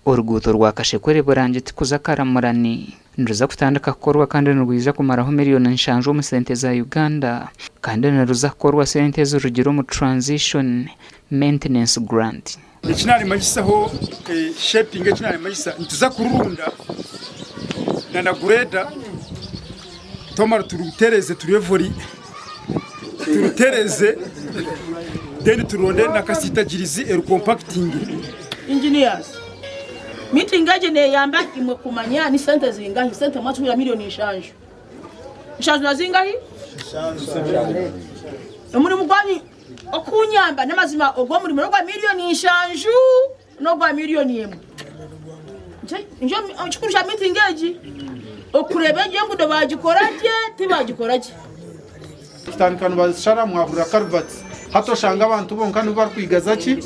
Oruguto rwa Kashekore burangiti kuza Karamurani nruza kutandika kukorwa kandi nurwiza kumaraho miliyoni 5 mu sente za Uganda kandi nruza kukorwa sente z'urugero mu transition maintenance grant. Ikinari magisaho shaping ikinari magisa ntuza kurunda na greda tomara turutereze turevori turutereze then turonde na kasitagirizi el compacting engineers meeting aje ne yamba imwe kumanya ni sente zingahi sente matu ya milioni 5 na zingahi muri mugwani okunyamba namazima ogwo muri murogwa milioni 5 no gwa milioni 1 njo chikurusha meeting aje okurebeje ngudo bagikoraje tibagikoraje Kitanikano bashara mwahura karvati hato shanga abantu bonka bari kwigaza ki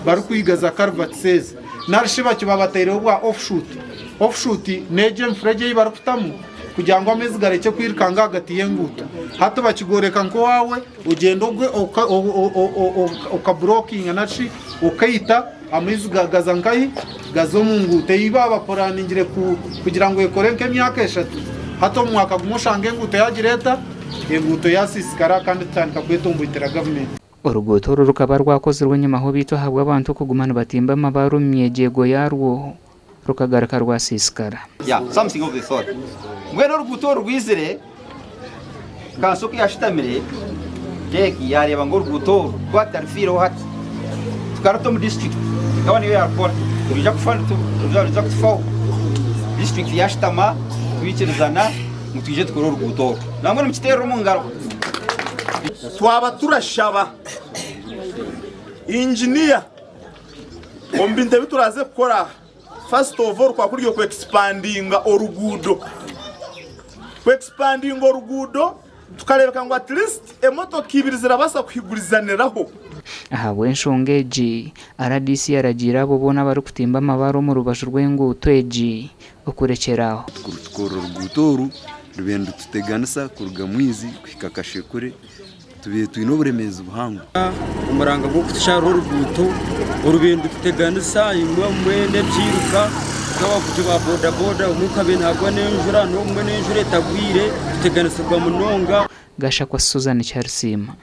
bari kwigaza karvati seze narishiba kibabatereho bwa offshoot neje mfreje bari kutamu kugira ngo amezi gareke kwirikanga hagati y'enguto hato bakigoreka nko wawe ugendo gwe blocking naci ukayita amezi gagaza nkayi gazo mu ngute ibaba poraningire kugira ngo ekorenke myaka 3 hato mwaka gumushange ngute yagireta enguto yasisikara kandi tandika kwetumbitira government. Uruguto rukaba rwakozwe nyuma ho bito habwa abantu kugumana batimba mabaru myegego yarwo rukagaraka rwasisikara. Something of the thought. Mwene uruguto rwizire kansoku yashitamire teki yareba ngo uruguto rwatarifiro hati tukarato mu district kabani yo airport tujya kufana tujya kufa district yashitama kwikirizana mutuje tukoro uruguto namwe mukitero mu ngaro twaba turashaba engineer ombinde bituraze gukora first of all kwa kuriyo ku expanding orugudo tukarebeka ngo at least emotoka ibiri zirabasa kwigurizaniraho. Aha wenshongeji RDC aragira abo bona bari kutimba amabaro mu rubasho rw'enguto eji okurekeraho urugutoru rubendo tuteganisa kuruga mwizi kwikakashekure tubiye twino buremeza buhanga umuranga bwo kushara uruguto urubendo tuteganisa imwe mwene byiruka kawa kutuba boda umukabe ntagwa n'enjura no mwe n'enjure tagwire tuteganisa kwa munonga gasha kwa Susan Charsima.